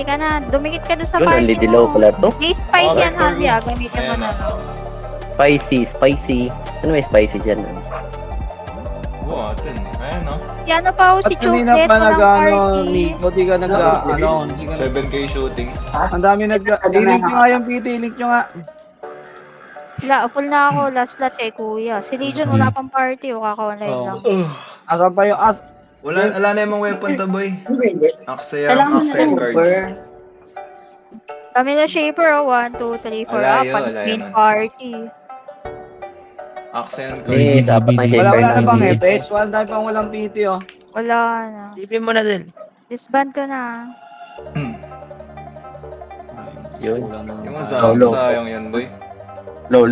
ka na, dumikit ka doon sa Yun, party only dilaw mo. pala to. May spicy Okay, yan, Hazi, Kirby. gamitin mo Ayan na. na. Spicy. Ano may spicy dyan? Wow, ito. Ayan, no? Yan ano pa ho, si At kanina Chocolate, pa walang nag-ano, party. Nico, di ka hindi ka 7K shooting. ang dami i-link nyo nga yung PT, i-link nyo nga. Full na ako, last slot kay kuya. Si Legion wala pang party, o kaka-online Oo. lang. Asan pa yung Wala na yung mga weapon to, boy. Axe and cards. Kami na Shaper, 1, 2, 3, 4, Alayo, apat, alayo main na. party. Axe and cards. Eh, dapat na wala shaper na bang na. FPS? Wala tayo pang walang PT, oh. Wala na. Sipin mo na din. Disband ko na. Yun. Yung sayang yan, boy. Low.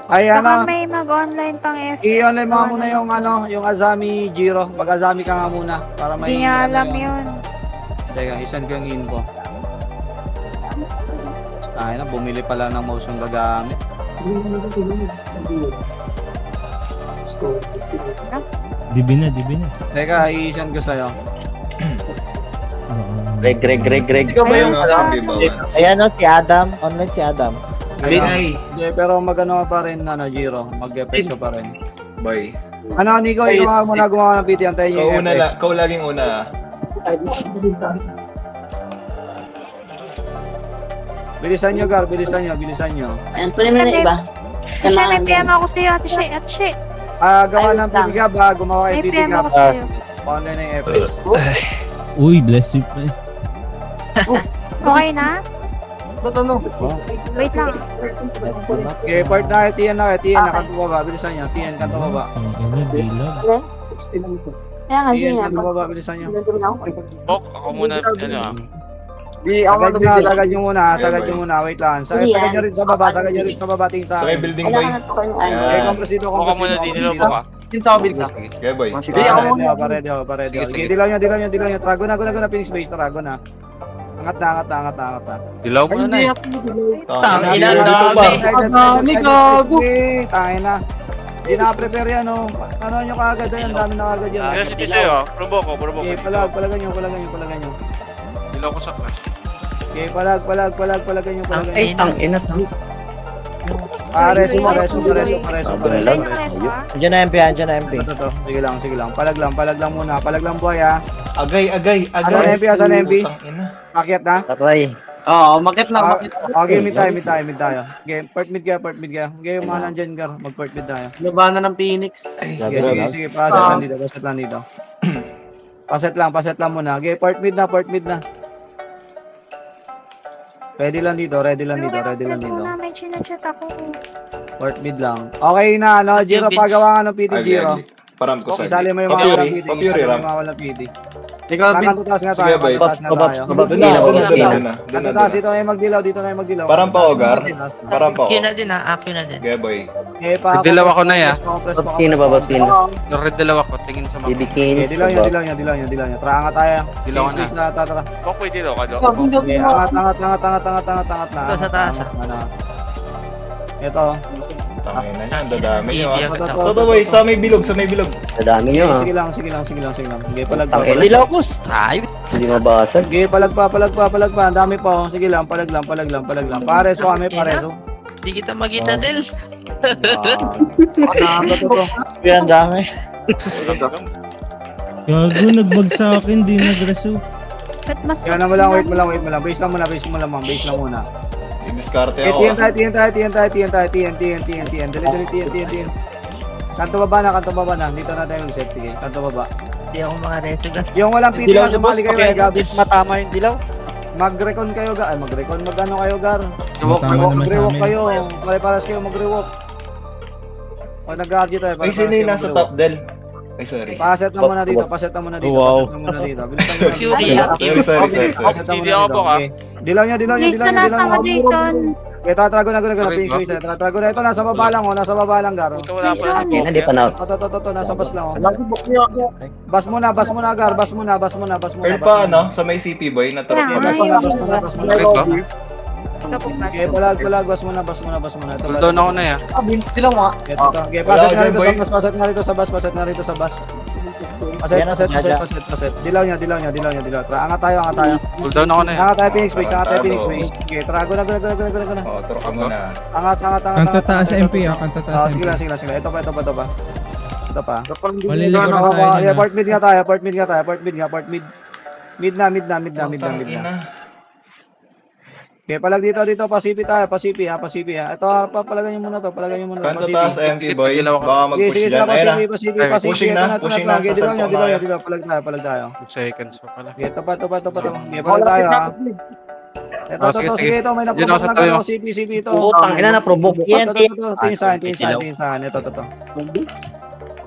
Ay, Baka ano, may mag-online pang FPS. i-online mo nga muna yung yung Azami Giro. Mag-Azami ka nga muna. Para may... Hindi niya alam yun. Teka, isend ko yung info. Ay na, bumili pala ng mouse yung gagamit. Dibi na. Teka, i-send ko sa'yo. Reg. Ikaw ba yung sabi ba? Ayan o, si Adam. Online si Adam. Ay, Hindi, pero mag-ano ka pa rin, Giro. Mag-FPS ka pa rin. boy. Ano, Nico, ikaw nga muna gumawa ng PT. Antayin Ikaw yung FPS. ikaw laging una. Bilisan nyo, Gar. Bilisan nyo. Ayan, kunin mo na yung iba. Siya, may PM ako sa'yo, Ate Shay. Ate Shay, Gawa ng Ayos lang. PT Gab, gumawa may kay PT PM Gab. ako sa'yo. Online na yung FPS. Uy, bless you. Okay na? Ba't ano? Wait lang. Okay, part na, TN na, kanto baba. Bilisan nyo, TN, kanto baba. Ang ina, bilag. Kaya nga, TN, yun kanto ako. baba, bilisan nyo. Bok, ako muna, ano ah. Sagad nyo muna, wait lang. Sagad nyo rin sa baba, tingin sa Sa may akin. building, boy. Kailangan na ko yung ano. Okay, Yan. kompresido, Bok ka muna, dinilo ko ka. Okay, boy. Paredo. Sige, sige. Okay, dilaw nyo. Trago na, Phoenix Base, trago na. Angat na. Dilaw mo na eh. Tangina, dami. Tangin na. Hindi na-prepare yan, oh. Ano nyo kaagad, ang dami na kaagad yan. Kaya si Tisay ah, provoke ko. Okay, palagan nyo. Dilaw ko sa clash. Okay, palag nyo. Ang ina. Reso. Lang. Andiyan na MP, Ito. Sige lang. Palag lang muna. Palag lang buhay, ha. Agay. Asan na MP? Putang ina. Pakyat na? Taray. Oo, makit lang. Okay, mid tayo. Okay, part mid ka. Okay, yung mga nandyan, Gar. Mag-part mid tayo. Labanan ng Phoenix. Sige. Paset lang dito. Paset lang muna. Okay, part mid na. Ready lang dito. May chinachat ako. Part mid lang. Okay na, Giro, pagawa ka ng PT, Giro. Param ko sa. Isali mo yung mga walang PT. Papuri, ram. PT. Taas nga tayo. Sige, boy. Taas na tayo. Doon na. Taas, dito na yung magdilaw. Param pa, Ogar. Param pa, Akin na din akin na din. Okay, boy. Okay, pa. Dilaw ako na, ya. Babsino. Red dilaw ako, tingin sa mga. Bibikin. Dilaw nyo. Tara nga tayo. Dilaw ka na. Tara. Bok, may dilaw ka do. Okay, angat na. Sa taas. Ito. Tangina niya, ang dadami niyo. Ito. Toto, boy. Sa may bilog. Sa dami nyo ah. Sige lang. Okay, palag pa. Tangina. Dilaw ko, tayo. Hindi mabasag. Sige, palag pa. Ang dami pa. Oh. Sige lang, palag lang. Pareso kami. Di kita magkita din. To. Yan dami. Gago, nagbag sa akin, di nagreso. Ba't mas... Kaya na mo lang, wait mo lang. Base lang muna. I-discarte Okay, ako. TN tayo. Dali. Kanto baba na. Dito na tayo mag-set. Sige, kanto baba. Hindi ako makareto ka. Yung walang PT Dilaw na sa boss, sumali kayo, Gabi. matama yung dilaw. Mag-recon kayo, Gar. Ay, mag-recon. Mag-ano kayo, Gar. Tama naman sa Mag-rewalk amin. kayo. Pare-paras kayo mag-rewalk. O, nag-guardia tayo. Ay, sino yung nasa top, Del? Ay, sorry. Paset na muna dito. Wow. Bilisan mo na. Sorry. Hindi ako, Bok ah. Dilaw nyo. Jason, nasa ka, Jason. Okay, tatrago na. Phoenix Base. Tatrago na. Ito, nasa baba lang, Gar. Puto wala pala si Yan, Bok. hindi pa na. Ito, nasa bas lang. Bas muna, Gar. Bas muna. Earl pa, ano? Sa may CP, boy. Natrap mo na. Bas muna. Red ba? Ito po ba? Okay, palag. Bas muna. Ito, Cool down ako na ya. Ito. Okay, paset nga rito sa bas. Paset. Dilaw niya. Tara, angat tayo. Cool down ako na eh. Angat tayo, Phoenix Base. Okay, tara, go na. Oh, turo ka muna. Angat. Ang tataas sa MP ah, ang tataas sa MP. Sige lang. Ito pa. Maliligo na tayo Yeah, na. port mid nga tayo. Mid na. Okay, palag dito, Pacific tayo, Pacific ha. Ito, palagay niyo muna to. Kanto Pacific. taas MK boy. Dilaw ako. Baka Sige, mag-push sige, dyan. Ayan na. Pacific. Pushing na, Ito pushing na, Okay, sasal po dilaw, palag tayo. 2 seconds pa pala. Okay, ito pa. Okay, palag tayo ha. Ito, sige, ito, may Yun naprovoke ako sa na tayo. gano'n, CP ito. Putang ina na provoke. Ito, tingin saan. Ito.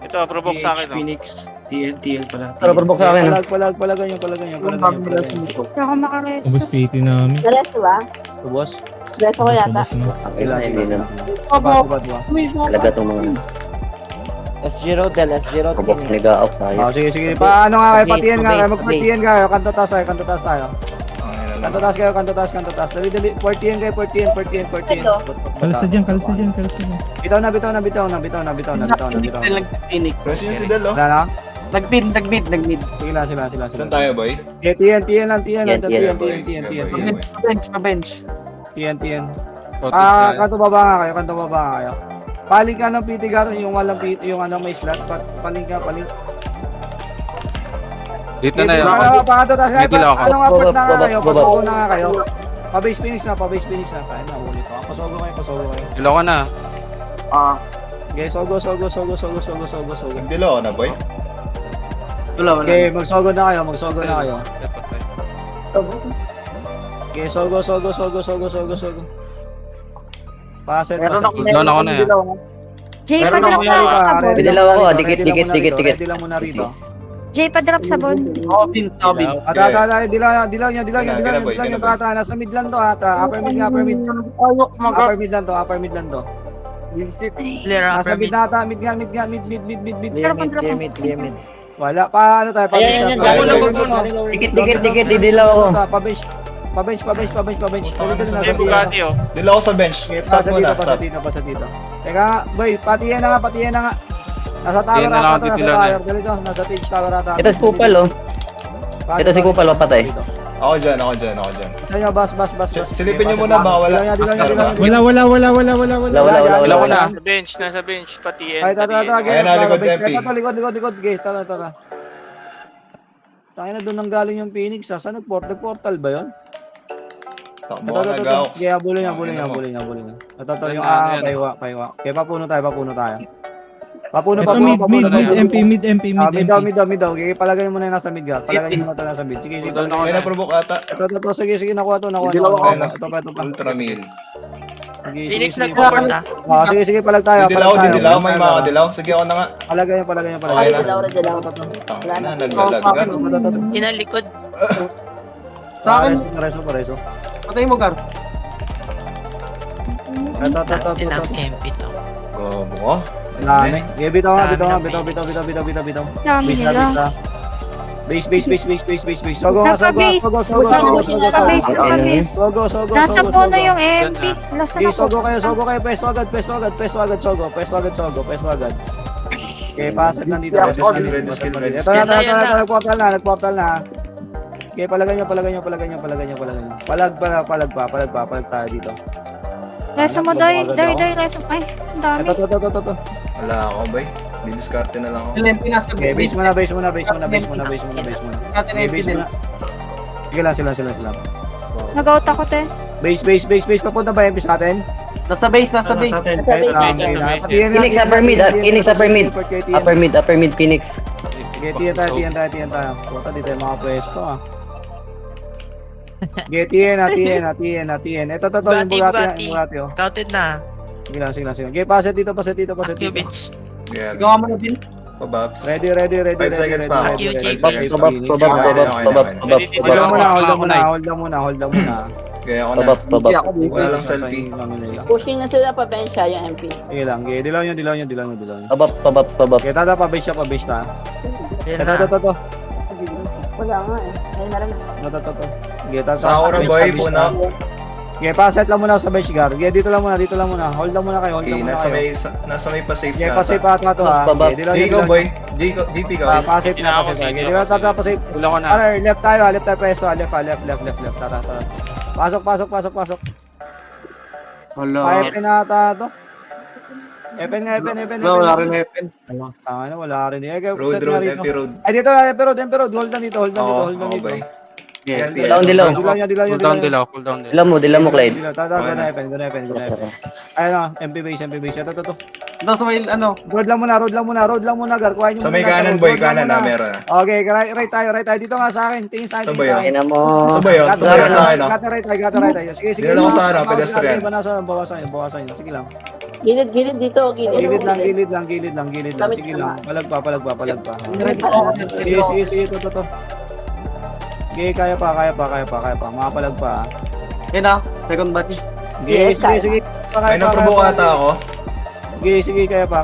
Ito, provoke sa akin. Phoenix, TNT pala. Tara, provoke sa akin. Palagan nyo. Hindi ako makaresto. Ubus PT namin. Resto ba? Ito, boss. Resto ko yata. Ubus na. Ang ina, hindi na. Diba? Talaga itong mga S0 del, S0 provoke nag-out tayo. Sige. Paano nga kayo, Okay, patiyan nga okay, kayo, magpartiyan kayo. Kanto taas tayo. Ang ina Kanto naman. taas. Dali. Partiyan kayo. Kalsa dyan. Bitaw na. Phoenix. Press yun si Del oh. Wala na? Nag-mid. Sige lang. Saan tayo boy? TN lang. Pa-bench. TN. Kanto baba nga kayo. Paling ka ng PT Garo, yung walang PT, yung may slot. Paling. Dito na yun. Pakanto taas kayo. Dito lang ako. Ano nga port na nga kayo? Baba. Pasogo na nga kayo. Pa-base Phoenix na. Kaya na, ulit ko. Pasogo kayo. Dilaw ko na. Okay, sogo. Nagdilo ako na boy. Okay, magsogo na kayo. Ito tayo. Okay, sogo. Paset. Cool down ako na yan. Jay, Meron padrop ako sa muna sabon. rito. Dilaw ako, dikit. Ready lang muna rito. Jay, padrop sabon. Tobin. Dilaw niya. Tata, nasa mid lang to ata. Upper mid. Upper mid lang to. Nasa mid na ata. Mid. Clear mid. Wala pa, ano tayo? Ayan, Dikit, didilaw ako. Pa-bench. May Bugatti oh. Dilo ako sa bench. Okay, Stop muna, pasa stop. dito. Teka nga, boy, patiyan na nga. Nasa tower Patiyan na lang ata, ako, nasa titilan na. tower. Dito, nasa stage tower ata. Ito si Kupal oh. Ito si Kupal, patay. Ako dyan. Isa nyo, bas. Silipin nyo muna, baka wala. Dilaw. Wala. Dilaw ko na. Nasa bench. Pati Ay, tara. Ayan na, likod MP. Likod. Okay, tara. Tayo na doon nang galing yung Phoenix. Saan nag-portal ba yun? Takbo ka nag-out. Okay, habulin niya. Ito yung paiwa. Okay, papuno tayo. Papuno. Ito mid MP. Mid daw. Okay, palagay mo na yung nasa mid ka. Palagay mo na ito nasa mid. Sige. May na-provoke ata. Ito. Sige, nakuha to. Ito pa. Ultramin. Phoenix nag-cover na. Sige, palag tayo. Didilaw. May mga kadilaw. Sige, ako na nga. Palagay niya. Okay na. Dilaw. Tangina, naglalaggan. Inalikod. Sa akin. Reso. Patay mo, Gar. Ito. MP to. Gobo ko. Dami. Bitaw. Dami nila. Base. Sogo nga. Naka-base. Nasa puno yung MP. Lasa na po. Sogo kayo. Pesto agad. Okay, paset nandito. Ready skill. Ito na. Nagportal na. Okay, palagay nyo. Palag tayo dito. Reso mo, Doy. Reso. Ay, ang dami. Ito. Wala ako boy. Bidiskarte na lang ako. Lenti nasa Okay, base muna. Natin Okay, base muna. Sige lang. Nag-out ako, te. Base. Papunta ba yung sa atin? Nasa base. Phoenix upper mid Phoenix. Okay, tiyan tayo. Puta, di tayo makapwesto Okay, tiyan. Ito, yung Bugatti. Scouted na. Sige lang. Okay, paset dito. Cubits. Yeah. Gawa mo na din. Pabaps. Ready. 5 seconds pa ako. 5 seconds pa. Hold lang muna. Kaya ako na. Pabab. Wala lang selfie. Pushing na sila pa bench siya yung MP. Sige lang. Okay, dilaw nyo. Pabab. Okay, tata, pa-base ta. Ito. Wala nga eh. Ayun na rin. Ito. Okay, tata. Sa Aura boy, puno. Okay, paset lang muna sa bench guard. Okay, dito lang muna. Hold lang muna kayo, hold Okay, lang muna kayo. nasa may pa-safe Okay, yata. pa-safe ata to ha. Babab. Okay, dilaw J niya, ko dilaw boy. niya. JP ka. Pasit Hindi na, na ako, pasit na. sige, Okay, ako, dilaw, pasit. Wala ko na. Alright, left tayo pwesto. Left. Tara. Pasok. Wala. Pa-Epen na ata to. Epen. Wala rin Epen. Tama na, wala rin. Okay, Road, set nga rito. MP road. Ay, dito, MP Road. Hold na dito. Oo, boy. Yeah. Dilaw, dilaw. Cool down dilaw. Dilaw mo, Clyde. Tata, go na Epen. Ayun na, MP base. Ito. Doon sa may ano. Road lang muna, Gar. Kuhain nyo Sa may muna kanan road. boy, Road lang kanan na muna. meron na. Okay, right tayo. Dito nga sa akin. Tingin sa akin. Ito ba yun? Ina mo. Ito ba yun? Ito ba yun sa akin, no? Gata right tayo. Sige. Dito ako sa ano, pedestrian. Bawasan. Sige lang. Gilid dito, Gilid lang. Sige lang. Palag pa. Sige, to. Okay, kaya pa. Makapalag pa. Yan na. Second batch. Sige. May naprovoke ata ako. Sige, kaya pa.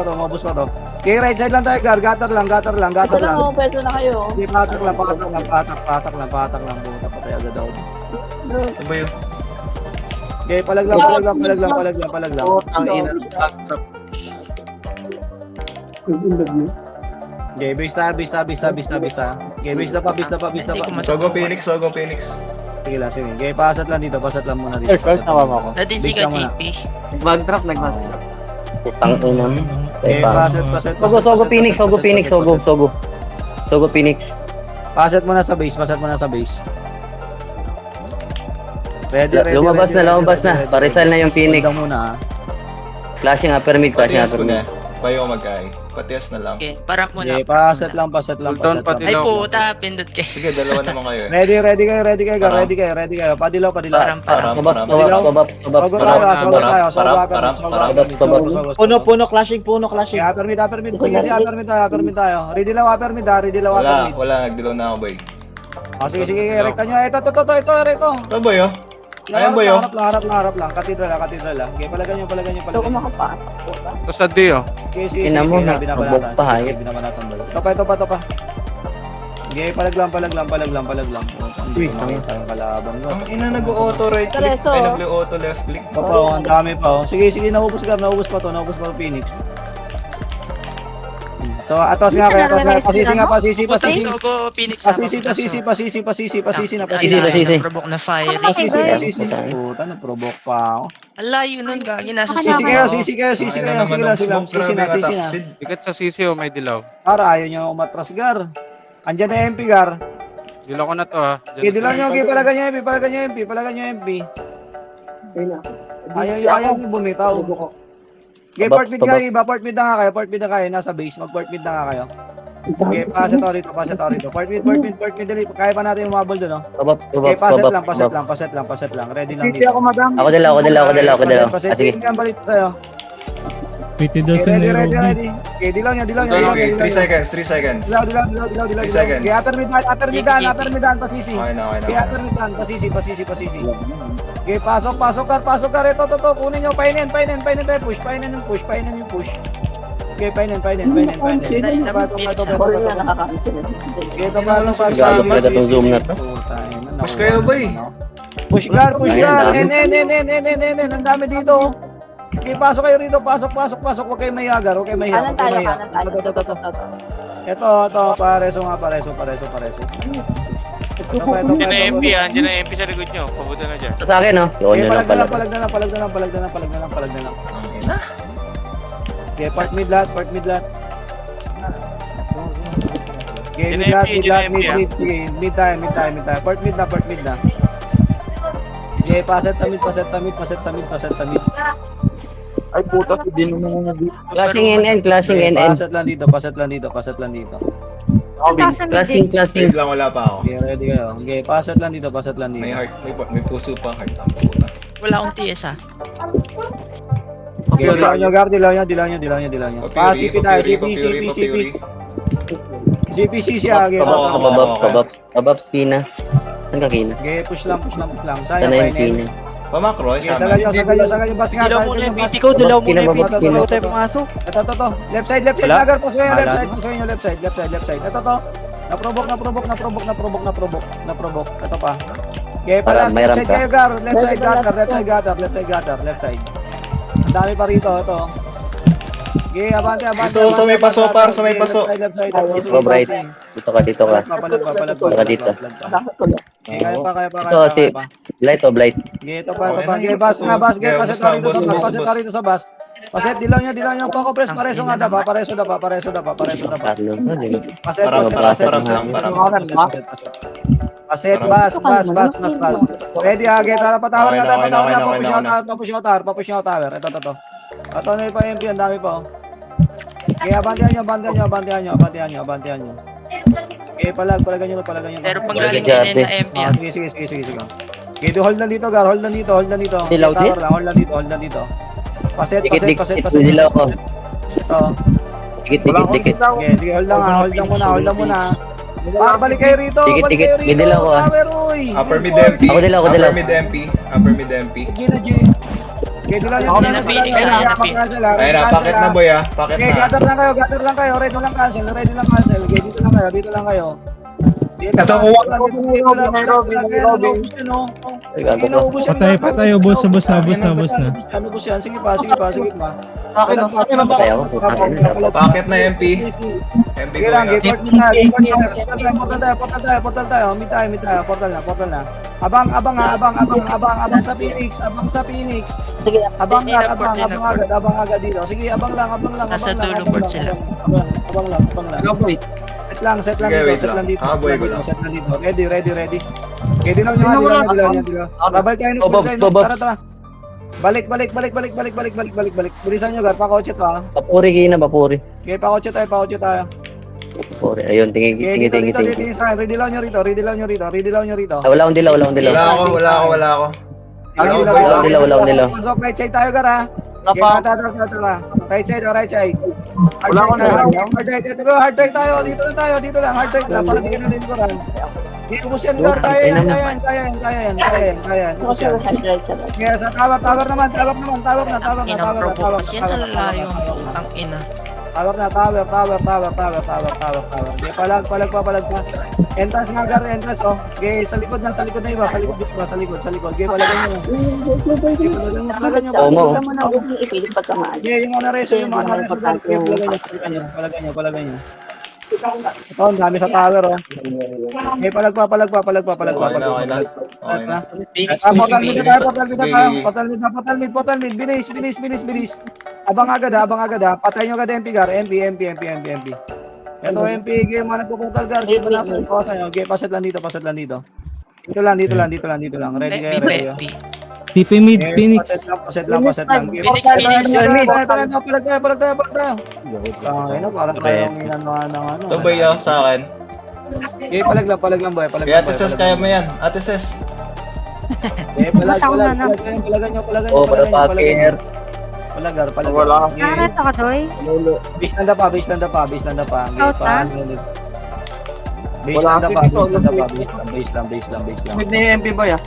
Maubos pa to. Okay, right side lang tayo, Gar. Gatar lang. Ito lang, pwesto na kayo. Sige, patak lang. Patak lang. Buta patay agad ako. Ito ba yun? Okay, palag lang. Oh, ang ina. Okay, base ta. Okay, base na pa. Sogo Phoenix. Sige lang. Okay, pasat lang muna dito. Natin si Base lang muna. JP. Nag-backdrop. Putang ina mo. Okay, paset. Sogo, Phoenix. Paset mo na sa base. Ready. Lumabas na. Parisal na yung Phoenix. Hold lang muna. Flashing upper mid. Patias ko na. Payo magkay. Patias na lang. Okay, parang muna. Okay, paset lang. Ay puta, pindot kayo. Sige, dalawa naman kayo. Ready kayo. Padilaw. Parang Babab. Sogo tayo. Puno, clashing. Okay, upper mid. Sige, upper mid tayo. Ready lang, upper mid. Wala, nagdilaw na ako boy. Sige, rekta nyo. Ito. Ito ba yun? Ayan ba yun? Harap lang. Katedral lang. Okay, palagan nyo. Ito ko makapasok po. Okay, sige. Ina mo, Binabanatan. nakabog pa, hayop. Sige, binabanatan ba? Ito pa. Okay, palag lang. Uy, tayong kalaban mo. Ang ina nag-auto right click. Preso. Ay, nag-auto left click. Ito pa, ang dami pa. Sige, naubos pa to. Phoenix. So, atos nga kayo. Pasisi. Sogo, Phoenix Pasisi na. Provoke na fire. Pasisi. Puta, na-provoke pa ako. Alayo nun, gagi. Nasa Sisi kayo. Sige lang. Sisi na. Ikat sa CCO, may dilaw. Para ayaw nyo umatras, Gar. Andyan na MP, Gar. Dilaw ko na to ha. Okay, dilaw nyo. Okay, palagan nyo MP. Ayaw nyo bumitaw. Okay, port mid kayo. Port mid na kayo. Nasa base. Mag-port mid na kayo. Okay, paset ako rito. Port mid. Dali. Kaya pa natin umabol doon, no? Okay, paset lang. Ready lang dito. Ako dalaw. Paset. Sige. Sige, balik tayo. Pwede daw Okay, sa ready. Nairobi. Okay, dilaw nyo. Okay, 3 seconds. Dilaw. 3 seconds. Okay, upper mid, pasisi. Okay na. Okay, upper mid, pasisi. Okay, pasok ka. Ito. Kunin nyo, painin tayo. Push. Okay, painin. Sorry nga, nakakancel. Okay, ito pa lang para Gago sa talaga tong zoom na to. Push kayo boy. Push guard. Ang dami dito. Okay, pasok kayo rito. Pasok. Huwag kayo mayagar. Kanan tayo. Ito, pareso. Diyan na MP ha. Diyan na MP sa likod nyo. Pabuta na dyan. Sa akin, no? Yun Okay, yun lang pala. palag na lang. Okay, part mid lahat. Okay, Diyan mid na lahat. MP, diyan na MP, Sige, mid tayo. Part mid na. Okay, paset sa mid. Ay, puta. Hindi naman dito. Flashing NN. Paset lang dito. Flashing. Wait lang, wala pa ako. Okay, ready kayo. Okay, paset lang dito. May heart, may puso pa heart. Ang puta. Wala akong TS ha. Okay, dilaw nyo. CP tayo, Fury. CP siya. Okay, Bababs, Kina. Saan ka, Kina? okay, push lang. Saan na yung Kina? Pamakro, Okay, sagad nyo. Bas nga. Dilaw muna yung PP ko. Dilaw muna yung PP ko. Bago tayo pumasok. Ito. Left side. Nagar, pasukin nyo left side. Ito to. Naprovoke. Ito pa. Okay, Para pala, may left ramp side ka. kayo, Gar. Left side gutter, left side gutter, left side gutter, left side. Ang dami pa rito, ito. Okay, abante. Ito, sa may paso, par, sa may paso. Left side. Go, Bright. Dito ka. Palag pa. Saka dito. Bakit ulit? Okay, kaya pa. Ito kasi, Blight o Blight. Okay, ito pa. Okay, Okay, bus. Paset ubos na, ubos. rito sa bus. Paset, dilaw nyo. Pako, press, pareso da pa. Carlos, ano yun? Paset. Parang. Paset, bus. Ready, get. Patawar nga tayo. Papush nyo tower. Ito. Ito na yung pa-MP, ang dami pa. Okay, abantihan nyo. Okay, palagan nyo. Pero pag galing din na MP ah. Sige. Okay, hold na dito, Gar. Hold na dito. Dilaw din? Tower lang, hold na dito. Paset. Dikit. Dilaw ko. Ito. Dikit. Okay, sige, hold lang muna. Balik kayo rito. Dikit. Dilaw ko ah. Tower, uy. Upper mid MP. Ako dilaw. Upper mid MP. Okay, dilaw nyo. Ako na napili ka na, Ayun na, packet na boy ah. Packet Okay, na. gather lang kayo. Ready lang cancel. Okay, dito lang kayo. Ito, kuha ko. Patay, ubos na. Ano po siya? Sige pa. Sa akin na. Patay ako. Packet na MP. MP Sige ko lang, nga. portal tayo. Mid tayo, portal na. Abang sa Phoenix. Sige. Abang agad dito. Sige, abang lang. Nasa dulo port sila. Abang lang. Set lang Sige, wait dito. lang. Kaboy ko lang. Set lang dito. Ready. Okay, dilaw nyo. Babalik tayo. Tara. Balik. Bilisan nyo, Gar. Pakotse to, ha. Papuri kina. Okay, pakotse tayo. Papuri. Ayun, tingin. Dito sa akin. Ready lang nyo rito. Wala akong dilaw. Wala ako. Wala akong dilaw. So, right side tayo, Gar, ha. Okay, tara. Right side. Hard drive tayo. Dito lang. Hard drive lang. Para di ka na lingkuran. Hindi ubus yan, Gar. Kaya yan. Ubus yan. Kaya sa tower naman. Inang-provoke kasi nalalayo. Ang ina. Tower. Okay, palag pa. Entrance nga, Gar, oh. Okay, sa likod na iba. Sa likod. Okay, palagan nyo. Palagan nyo. Oo, mo. Ipilit pa tamaan. Okay, yung mga reso, Gar. Okay, palagan nyo. Ito, ang dami sa tower, oh. Okay, palag pa. Okay na. Portal mid. Bilis. Abang agad ha. Patay nyo agad MP, Gar. MP. Ito, MP, game mga nagpo-portal, Gar. Game na sa ikosa nyo. Okay, paset lang dito. Dito lang. Ready kayo. TP mid, Phoenix. Paset lang. Phoenix. Palag tayo. Ano, parang tayong inanohan ng ano. Ito boy ah, sa akin. Okay, palag lang, boy. Kaya Ate Ses, kaya mo yan. Ate Ses. Okay, palagan nyo. Oh, para Packer. Palag. Wala. Karas ako, Doy. Base landa pa. Okay, Out na? Base lang. Mid na yung MP boy ah.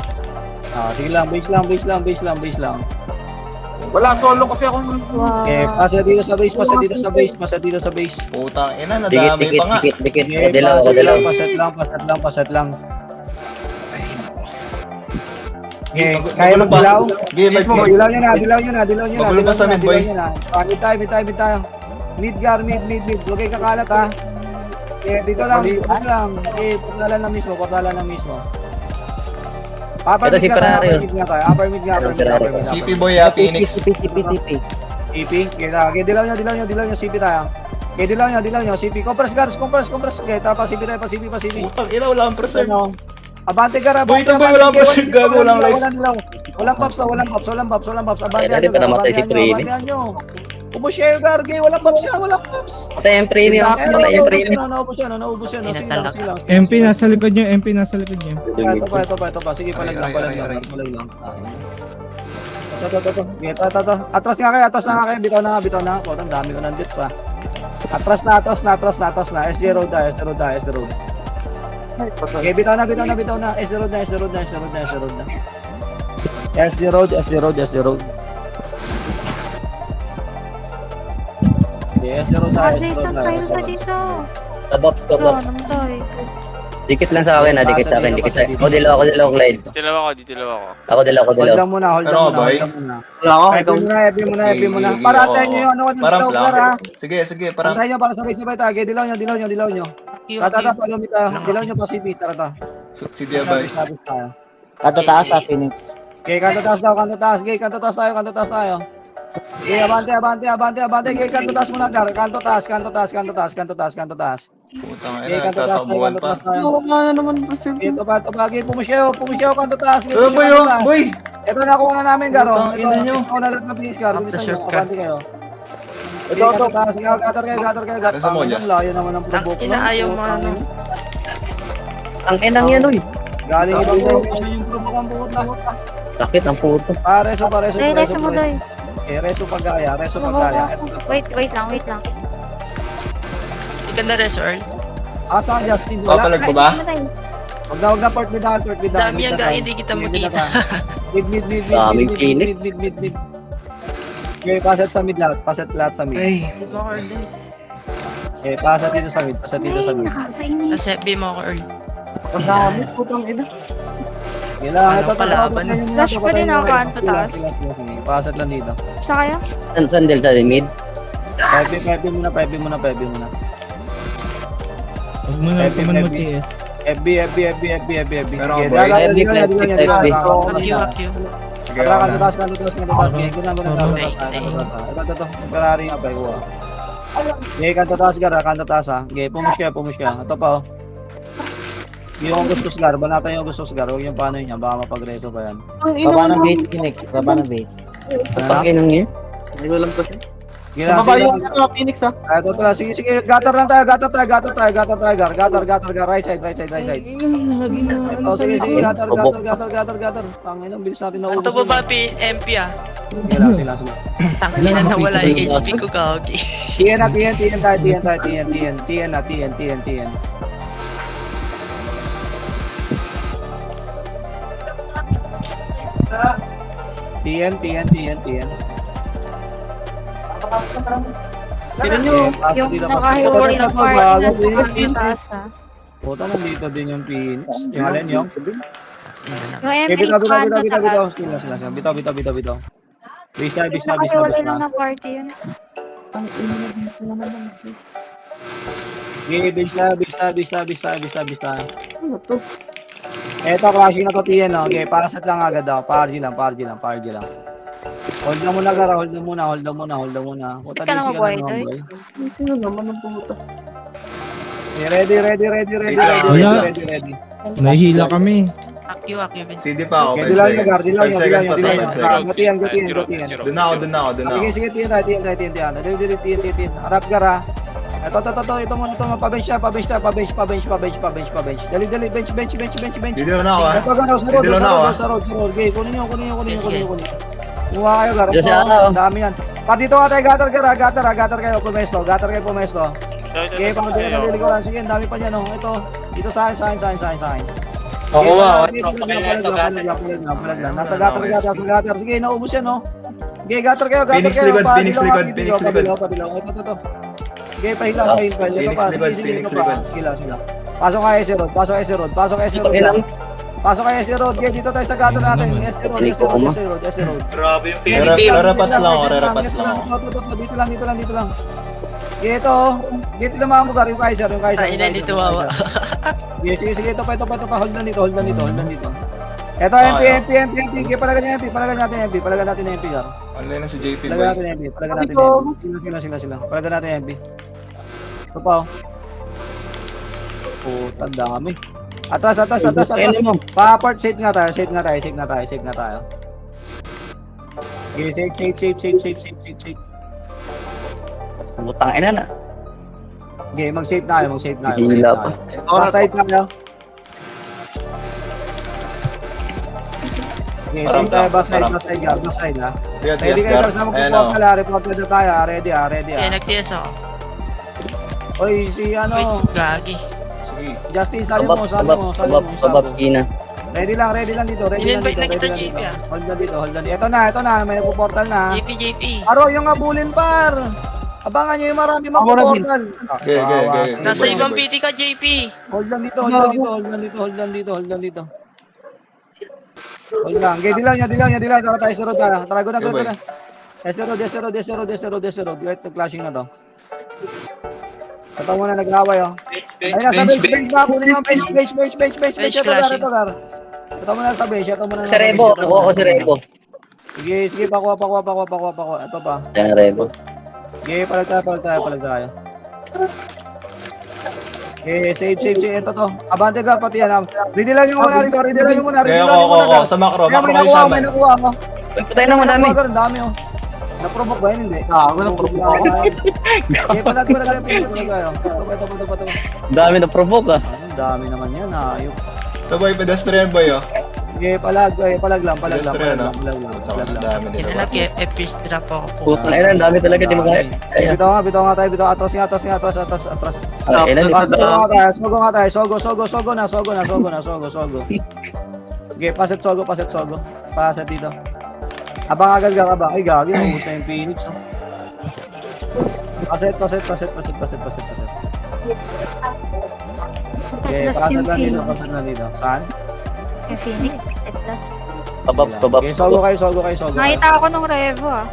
Sige lang, base lang. Wala, solo kasi ako. Wow. Okay, pasa dito sa base. Putang ina, nadami pa nga. Dikit. Okay, paset lang. Okay, kaya magdilaw? Give it. Dilaw nyo na. Magulo pa sa mid, boy. Mid tayo. Mid, Gar, mid. Huwag kayo kakalat, ha. Okay, dito lang. Okay, portalan na mismo. Upper Ito si mid nga tayo, Ferrari. upper mid nga. CP boy ah, Phoenix. CP, okay, dilaw nyo, CP tayo. Okay, dilaw nyo, CP. Compress. Okay, tara pa, CP tayo, pa CP. Putang ina, wala akong preserve. Ano? Abante, Gar, Boy, ito boy, wala akong preserve. Gago, walang life. Walang pops. Abante Ay, dali, pinamatay si Trini. Ubus siya yung Gar, walang pops. Patay yung premium. Naubos yan. Sige lang. MP nasa likod nyo. Ito pa. Sige, palag lang. Ito. Atras nga kayo. Bitaw na. Po, ang dami ko ng bits, ha. Atras na. SJ Road na. Okay, bitaw na. SJ Road na. SJ Road. Yes, zero Jason, kayo na dito. Tabops. Ito, namatay. Dikit lang sa akin, dikit sa akin, dikit sa akin. Ako dilaw, Clyde. Dalawa ko, di dalawa ko. Ako dilaw. Hold lang muna, hold Pero lang ako, muna, boy. hold lang muna. Wala ako. FB muna. Para antayin nyo yung ano ko Parang dito, plan. ha? Sige, parang. Antayin nyo para sabay-sabay tayo. Okay, dilaw nyo. Tata, palumit tayo. Dilaw nyo pa si Pete, tara. Si Diabay. Sabis tayo. Kanto taas sa Phoenix. Okay, kanto taas tayo. Okay, kanto tayo. Okay, abante. Okay, kanto taas muna, Gar. Kanto taas. Putang Okay, ina, kanto taas tatabuhan tayo. pa. Oo nga naman po sir. Okay, okay, pumusyaw, kanto taas. Boy! Ito nakuha na namin, Garo. Putang ina nyo. Ito na lahat ng Phoenix, Gar. Bilisan nyo, shortcut. abante kayo. Okay, kanto taas. Gatar kayo. Nasa mo, Jas? Ang layo naman ng Tang provoke. ina, ayaw mo ano. Ang inang yan, uy. Galing ibang dimension yung provoke ang buhot na. Sakit ang puto. Reso. Doy, reso mo, Doy. Okay, reso pagkaya. Wait lang. Ikaw na res, Earl. Saan Justin? Wala. Papalag ko ba? Huwag na port mid na. Dami yan, Gar, hindi kita makita. Mid. Daming Phoenix. Mid. Okay, paset sa mid lahat. Paset lahat sa mid. Ay, Okay, paset dito sa mid. Nakakainis. Tapos FB mo ako, Earl. Ang dami, putang ina. Kailangan Anong palaban? Flash pa din ako, kanto taas. Paset lang dito. Sa kaya? Sandal sa mid. 5 muna. Huwag mo na naman mag-TS. FB. Pero ako, Okay, boy. dalawa, FB, dalawa, FB. Wag you. sige ako na. Kanto taas. Ito. Ferrari nga pa, ikuha. Okay, kanto taas ha. Okay, pumus ka. Ito pa oh. Yung gusto Gar, banatan yung gusto Gar. Huwag yung paano niya, baka mapagreso pa yan. Baba ng base, Phoenix. Baba ng base. Kapag inang yun. Hindi ko alam kasi. Gila, Sa baba yung Phoenix ha. Ito tala, sige, gatar lang tayo, Gar. Gatar, right side. Ito, sige, gatar. Tangin ang bilis natin Ito naubos. ba MP ah? Sila. Tangina na wala yung HP ko, Gagi. TN tayo. TN. Tignan nyo. Yung nakahiwalay na part na sa taas, ha. Puta, nandito din yung Phoenix. Yung alin yung? Yung Okay, MP bitaw. pa sa taas. Sila. Bitaw. Bis Nakahiwalay lang na. na party yun. Ang ino na din sila naman. Okay, bis na. Ano to? Eto, crashing na to TN, no? Okay, paraset lang agad daw. PRG lang. Hold na muna, Gara. Hold na muna. Puta, Ka na busy mabuhay, naman, Doy. boy. Sino naman ang pumunta? Okay, ready. Wala. Nahihila kami. Akyo, Vince. CD pa ako, Okay, 5 dilaw nyo, Gar. seconds. Dilaw 5 nyo. seconds pa to, 5 seconds. Gatian. Doon na ako. Sige, TN tayo. Harap, Gara. Ito muna. Pabench. Dali, bench. Dito na ako ha. Ito, Gara, Dilaw na ako, sa road. Okay, kunin nyo. Kumuha kayo, Gara. Diyan siya, Ito, ang dami yan. Dito ka tayo, gatar kayo, pumesto. Okay, pang dili ko lang. Sige, ang dami pa niyan, oh. Ito, dito sa akin. Ako ba? Palag lang. Nasa gatar. Sige, naubos yan, oh. Okay, gatar kayo. Phoenix likod. Padilaw. Ito. Okay, pahilaw. Phoenix likod. Sila. Pasok kayo SC Road. Pasok kayo SC Road. Okay, dito tayo sa gatar natin. SC Road. Grabe yung PNP. Rerapats lang ako. Dito lang. Dito naman mo, Gar, yung Kaiser. Tangina, hindi tumawa. Sige, ito pa. Hold na dito. Ito, MP. Okay, palagan natin MP, Gar. Ano na si JP Palagan boy? natin MP. Sila. Palagan natin MP. Ito pa, oh. Puta, dami. Atras. Pa-port, safe nga tayo. Okay, safe. Butang ina na. Okay, mag-save na kayo. Hila pa. Side na kayo. Okay, save tayo. Back side ha. Ready kayo, Gar, sa magpupuha pala. Report na tayo ha. Ready ha. Kaya nag-TS ako. Oy, si Wait, Gagi. Sige. Justin, sali mo. Sabab kina. Ready lang dito. In-invite na kita, JP, ah. Hold na dito. Ito na. May nagpo-portal na. JP. Aro, yung abulin par. Abangan nyo yung marami Ako na din. mag-portal. Okay. Nasa ibang PT ka, JP. Hold lang dito, hold lang dito, hold lang dito, hold lang dito, hold lang dito. Hold lang. Okay, dilaw niya. Tara tayo sa road na. Tara, go na. Desero. Wait, nag-clashing na to. Ito muna, nag-away, oh. Ay, nasa base na. Kunin yung base. Ito, Gar. Ito muna sa base. Si Rebo. Nakuha ko si Rebo. Sige, pakuha. Ito pa. Yan, Rebo. Okay, palag tayo. Okay, save. Ito to. Abante Gar, pati yan. Ready lang yung muna rito. Okay, ako. Sa macro kayo sama. May nakuha ako. Patay na madami. Ang dami, oh. Na-provoke ba yun? Hindi. Ako na-provoke ako. Okay, palag tayo. Ito. Ang dami na provoke ah. Ang dami naman yan, ayok. Ito boy, pedestrian boy oh. Okay, palag lang. Pedestrian oh. Ang dami nito. Kailan nag-epic drop ako po. Puta na ang dami talaga di mo kaya. Bitaw nga tayo. Atras. Ilan Sogo nga tayo. Sogo na. Okay, paset sogo. Paset dito. Abang agad ka ba? Ay, gagi. Ubus na yung Phoenix. Oh. Paset. Okay, paset lang dito. Saan? Yung Phoenix, 60 plus. Pabab. Okay, sogo kayo. Nakita ako nung Revo ah.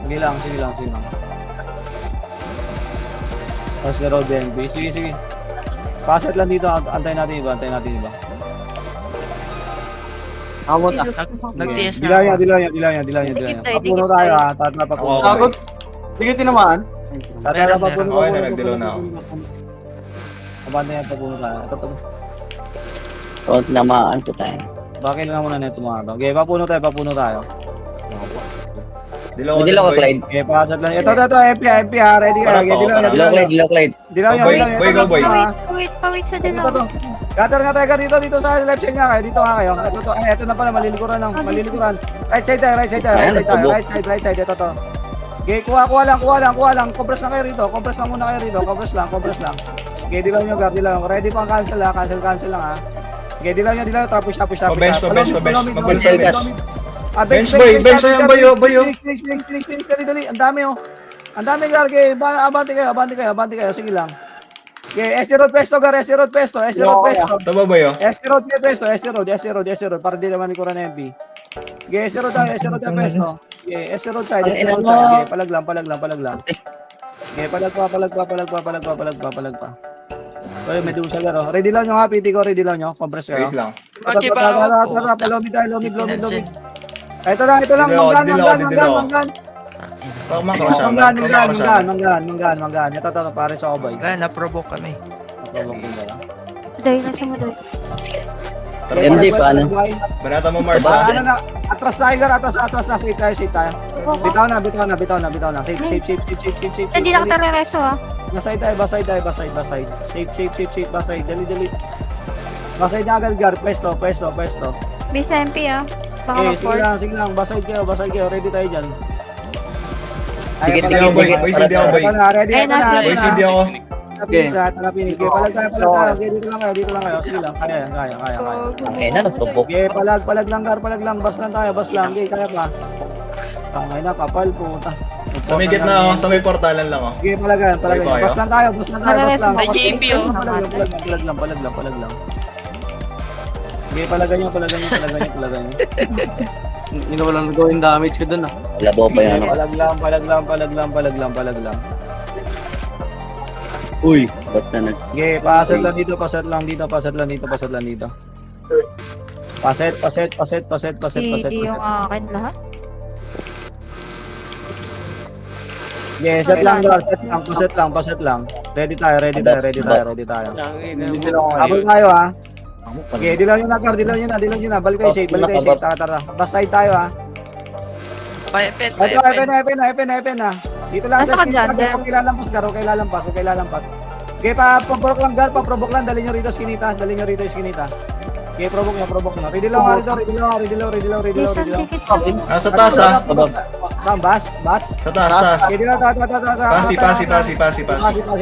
Sige lang. Tapos na road NB. Sige. Paset lang dito. Antayin natin iba. Ako na. Nag-TS na Dilaw ako. niya. Papuno tayo ha. Papuno tayo. Agad. Sige, tinamaan. Papuno. Okay na, nagdilaw na ako. Abante yan, papuno tayo. Ito. O, namaan ko tayo. Bakit lang muna nito mga to. Okay, papuno tayo. Dilaw Dilaw ka, Clyde. Okay, pasat lang. Ito, MP ha. Ready ka. Okay, dilaw niya. Dilaw, Clyde. Dilaw niya. Boy, go boy. Pawit sa dilaw. Ito. Gatter nga tayo dito sa left side nga kayo. Dito nga kayo. Ito na pala, malilikuran. Right side tayo. Right side. Ito to. Okay, kuha lang. Compress lang kayo rito. Compress lang. Okay, dilaw nyo, Gar. Ready pang cancel ha. Cancel lang ha. Okay, dilaw. Tapos. Pabench. Magbalik sa bench. Bench Bench na yan, boy. Finish, dali. Ang dami, oh. Ang dami, Gar. Okay, abante kayo. Sige lang. Okay, SC Road Pesto, Gar. SC Road Pesto. Tama boy oh. SC Road. Para di naman ikuran na MP. Okay, SC Road Pesto. Okay, SC Road side. Okay, palag lang. Okay, palag pa. Okay, may dusa, Gar. Ready lang nyo ha, PT ko. Compress kayo. Wait lang. Mag-iba ako po. Lomid. Ito lang. Manggan. Pag macro siya. Manggan. Ito pare sa obay. Kaya na-provoke kami. Dahil na siya mo doon. MJ, paano? Banata mo Mars Ano ha. na? Atras tayo, Gar. Atras na. Save tayo. Bitaw na. Save. Hindi na ka rereso ah. Basay tayo. Save. Basay. Dali. Basay na agad, Gar. Pwesto. Bisa MP ah. Baka Okay, mag-port. sige lang. Basay kayo. Ready tayo dyan. Sige, Hindi ako boy. Boy, hindi ako boy. Ready Ayun na, Boy, hindi ako. Tanapinig. Okay, palag tayo. Okay, dito lang kayo. Sige lang. Kaya. Okay na, nag-provoke. Okay, palag lang, Gar. Bas lang tayo. Okay, kaya pa. Tangay na, kapal puta. Sa may gitna ako. Sa may portalan lang oh. Okay, palagan. Okay, Bas lang tayo. May JP, oh. Palag lang. Okay, palagan nyo. Hindi na walang gawin damage ko dun ah. Labo pa yan. Palag lang. Uy, basta nag... Okay, pasat lang dito. Paset. Hindi yung akin lahat. Okay, set lang. Ready tayo. Habol tayo ha. Okay, dilaw nyo na. Balik kayo safe. Tara. Bas side tayo ha. Pa-epet. Epen na. Dito lang Nasa sa ka dyan, skin. Okay lalampas, Gar. Okay lalampas. Okay, pa-provoke lang, Gar. Pa-provoke lang. Dali nyo rito skinita. Okay, provoke nyo. Ready lang. Bisa ticket ka. Nasa taas ha. Saan? Bas? Sa taas. Okay, dito na. Pasi.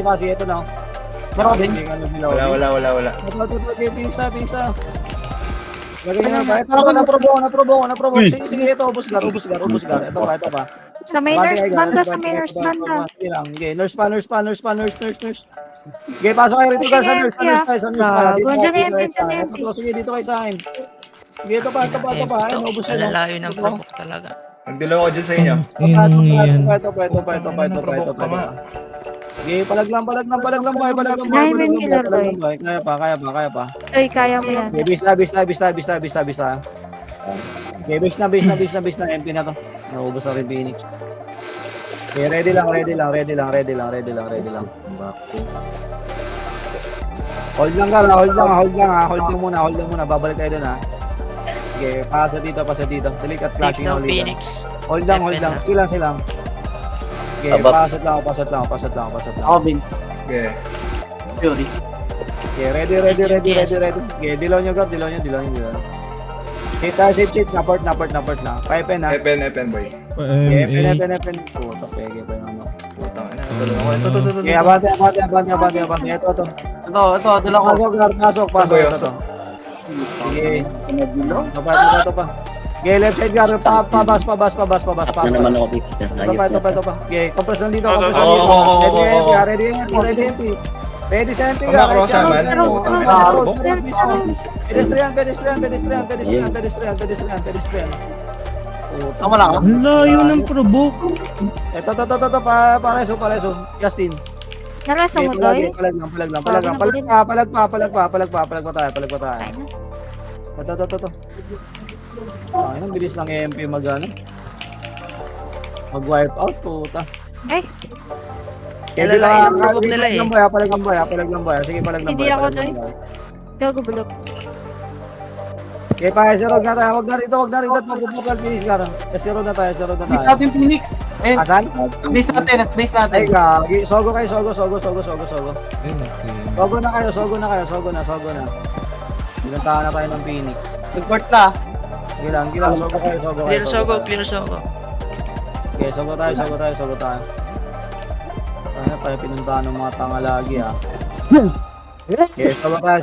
Pasi. Ito na. Wala. Okay, pingsa. Lagay nyo na ba? Ito na, naprobo. Sige, ito, ubus gar. Ito pa. Sa may Bati nurse kayo, banda, guys. sa may nurse banda. Sige lang. Okay, nurse pa. Okay, pasok kayo rito, guys. Sa nurse tayo, sa nurse pa. Dito Gago, kayo, dyan dito yung kayo pin, sa dyan akin. yung pin. Sige, dito kayo sa akin. Sige, ito pa. Ay, naubos yun. Malalayo ng provoke talaga. Nagdilaw ako dyan sa inyo. Inang yan. Ito pa. Sige, palag lang, boy. Diamond killer, boy. Kaya pa. Uy, kaya mo yan. Okay, base na. Okay, base na. Empty na to. Naubos na rin Phoenix. Okay, ready lang. Hold lang, hold lang muna. Babalik tayo dun, ha. Okay, pasa dito. Dali at flashing Signal ulit. Phoenix. Hold lang. Silang. Okay, Above. pasat lang. Ako, Vince. Okay. Fury. Okay, ready. Okay, dilaw nyo. Okay, tayo safe. Naport na. Pipe na. Epen, boy. Okay, epen. Puto, pege pa yung ano. Putang ina, tulungan ko. Ito. Okay, abante. Ito. Ito, dala ko. Pasok. Ito. Okay. Ito pa. Okay, left side guard. Pabas. Up na naman ako dito. Ayos na. Ito pa. Okay, compress lang dito. Oo. Ready sa MP. Kumakross naman. Pedestrian. Tama lang. Ang layo ng provoke. Ito, pareso. Justin. Nalaso mo, Okay, Doy? palag lang. Palag pa tayo. Kaya na. Ito. Ay, ang bilis lang MP mag-wipe out, puta. Ay, Kaya Lalaki yung provoke nila eh. Palag lang boy. Sige, palag lang Hindi boy. ako, Doy. gago bulok. Okay, pa, sirog na tayo. Wag na rito. Magpupukal, finish ka. Sirog na tayo. Base natin, Phoenix. Eh, Asan? base natin. Ay, gagi. Sogo kayo, sogo. Ayun, okay. Sogo na. Binantahan na tayo ng Phoenix. Nag-port na. Gilang, sogo kayo. Clear sogo. Okay, sogo tayo. Ano tayo pinuntahan ng mga tanga lagi, ha? Okay, sogo tayo.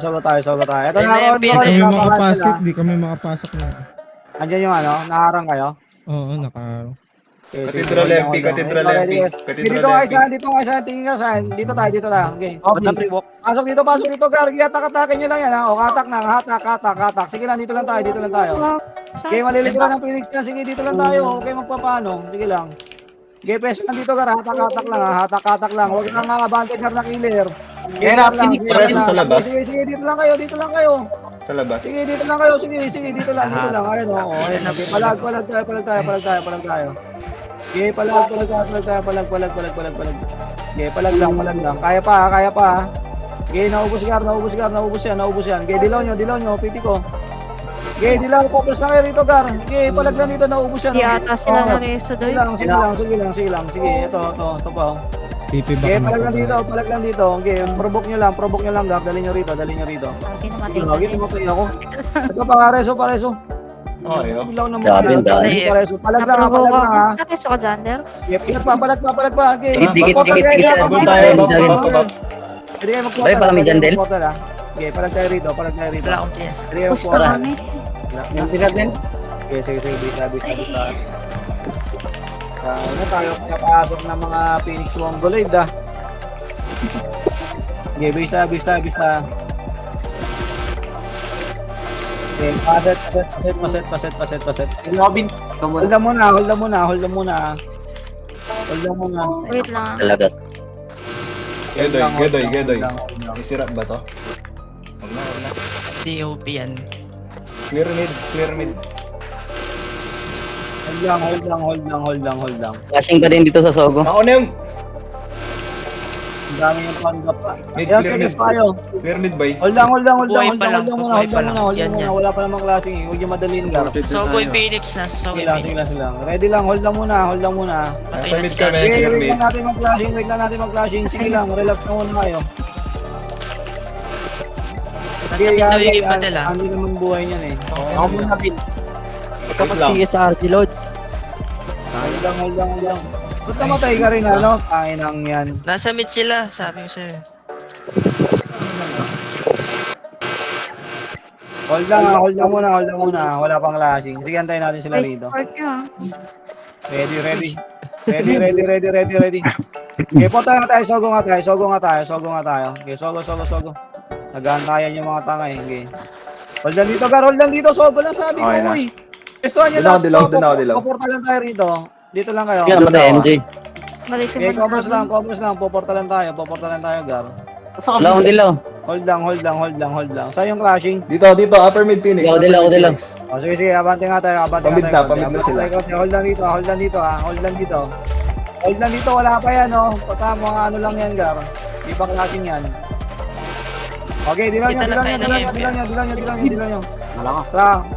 Ito na ako. NMP, Di kami makapasok, di kami makapasok na. Andyan yung ano, naharang kayo. Oo, naka... Okay, Cathedral MP. Dito nga isa, tingin ka saan. Dito tayo. Okay. Pasok dito, Gargi. Atak-atakin nyo lang yan, ha? O, katak na. Hatak. Sige lang, dito lang tayo. Okay, malilikuran ng Phoenix yan. Sige, dito lang tayo. Okay, magpapano. Sige lang. Okay, peso lang dito, Gar. Hatak-hatak lang, ha? Hatak lang. Huwag kang abante, Gar, na killer. Kaya na, Phoenix. Preso sa labas. Sige, dito lang kayo. Sa labas. Sige, dito lang kayo. Sige, dito lang. Ayun, oo. Ayun, okay. Palag tayo. Okay, palag. Okay, palag lang. Kaya pa. Okay, naubos yan. Okay, dilaw nyo, piti ko. Okay, dilaw, focus na kayo rito, Gar. Okay, palag lang dito, naubos yan. Di ata sila na reso, Doy. Sige lang. Sige, ito pa. Pipi Okay, baka palag lang dito. Okay, provoke nyo lang, Gar. Dali nyo rito. Ang kinamatay Lagi natin. tumatay ako. Ito pa, pareso. Okay, oh. Ilaw naman. Grabe, ang dami. Pareso. Palag lang, Naprovoke ha. ako. Nareso ka, Jander? Palag pa. Okay. Dikit. Babol tayo. Babol. Hindi kayo magportal. Bay, baka may Jandel? Okay, palag tayo rito. Wala akong TS. Hindi kayo Gusto magportal. kami. Yung natin? Okay, sige. Bisa. Ano tayo kapasok ng mga Phoenix Mongoloid, ah. Okay, bisa. Okay, paset. Robins. Hold na muna. Wait lang. Talaga. Gedoy. May sirat ba to? Wag na. DOP yan. Clear mid. Hold lang. Flashing ka din dito sa Sogo. Ako na yung Ang dami yung panggap pa. Mid, Kaya clear seconds mid. pa kayo. clear mid boy. Hold lang muna. Buhay pa lang. Yan. Wala pa namang klaseng eh. Huwag yung madaliin lang. Sogo yung Phoenix na. Sige lang. Ready lang. Hold lang muna. Nasa mid kami, Okay, clear wait mid. lang natin mag-flashing. Sige lang, relax na muna kayo. Nagiging padel ah. Hindi naman buhay niyan eh. Ako muna, Vince. Wait lang. TSRG Loads. Hold lang. Ba't namatay ka rin ano? Kainang yan. Nasa mid sila, sabi ko sa'yo. Hold lang muna. Wala pang flashing. Sige, antayin natin sila Nice rito. part nyo, ah. Ready. Ready. Okay, punta nga tayo, sogo nga tayo. Okay, sogo. Nag-aantayan yung mga tanga eh. Okay. Hold lang dito, Gar, hold lang dito, sogo lang sabi ko, Okay na. uy. Gusto nyo Dilaw, dilaw. Puporta lang tayo rito. Dito lang kayo. Yan naman tayo, MJ. Mali si Okay, Manang. commerce lang. Puporta lang tayo, Gar. Wala akong dilaw. Hold lang. Saan yung crashing? Dito, upper mid Phoenix. Dilaw, upper dilaw, mid dilaw. Phoenix. O, sige, abante nga tayo. Pamid na sila. Hold lang dito, Hold lang dito, wala pa yan, oh. Pagka mga ano lang yan, Gar. Di pa crashing yan. Okay, dilaw nyo. Wala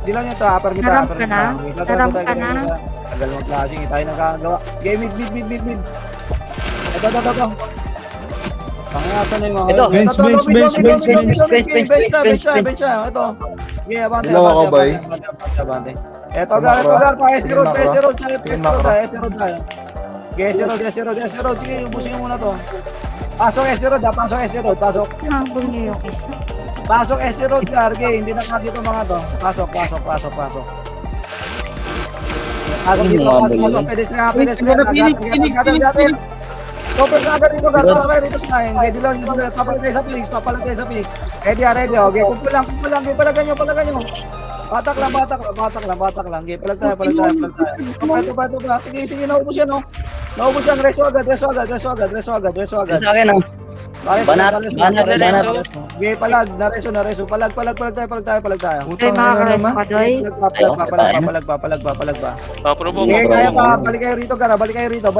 Dilaw nyo to, upper mid. Naramp ka na? Naramp ka na? Tagal mo crashing, tayo nagkagawa. Okay, mid. Ito. Pangayasan na yung mga... Ito. Bench. Bench. Ito. Okay, abante. Dilaw ako, boy. Abante. Ito, Gar. Pa, S-Road tayo. Okay, S-Road. Sige, ubusin nyo muna to. Pasok S-Road. Nabol niyo yung isa. Pasok S-Road, Gar. Okay, hindi na dito mga to. Pasok. Pwede sila. Focus na agad dito, Gar. Pasok kayo rito sa akin. Okay, dilaw nyo. Papalagay sa Phoenix. Ready. Okay, kumpul lang. Okay, palagan nyo. Batak lang. Okay, palag tayo. Ito ba? Sige, naubos yan, oh. Reso agad. Sa akin, oh. Banat. Okay, palag. Nareso. Palag tayo. Ay, makakares pa, Doy. Palag pa. Paprovoke. Okay, kaya pa. Balik kayo rito, Gara. Balik kayo rito.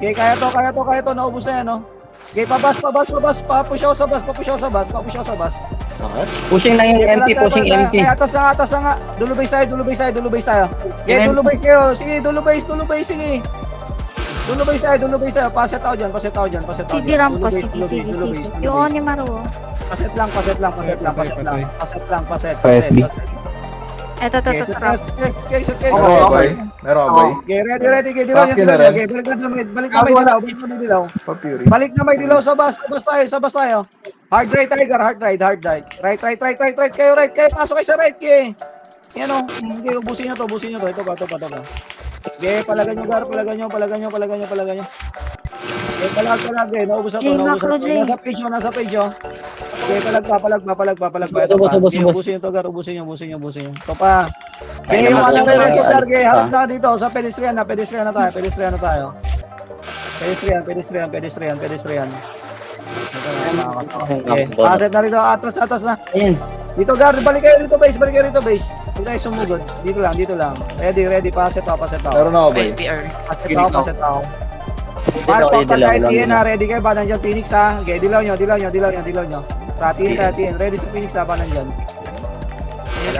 Okay, kaya to. Naubos na yan, no? Okay, pabas. Papush ako sa bus. Pushing lang yung MP, pushing MP. Okay, atas na nga. Dulubay tayo. Okay, dulubay kayo. Sige, dulubay, sige. Dulubay tayo. Paset tao dyan. Sige, ramp ko. Sige. Yung on ni Maru. Paset lang. Eto. Okay, Meron ka, boy. Okay, ready. Okay, dilaw Bakit yan. na rin? Okay, balik na may dilaw. Pa-Fury. Balik na may dilaw sa bus tayo. Hard right, Tiger, hard right. Right kayo. Pasok kayo sa right, kayo. Yan o. Okay, ubusin nyo to. Ito ba. Okay, palagan nyo, Gar. Palagan nyo. Okay, palag. Naubos na to. Jay, macro, Jay. Nasa page, oh. Okay, palag pa. Ito pa. Okay, ubusin nyo to, Gar. Ubusin nyo. Ito pa. Okay, yung ano rin ito, Gar. Okay, harap na dito. Sa pedestrian na tayo. Pedestrian. Okay, paset na rito. Atas na. Ayun. Dito, Gar, balik kayo rito, base. Huwag tayo sumugod. Dito lang. Ready, paset ako. Meron ako, boy. PR. Paset ako. Ready kayo ba? Nandiyan Phoenix, ha? Okay, dilaw nyo. Ratiin. Ready sa Phoenix, ha? Pa nandiyan.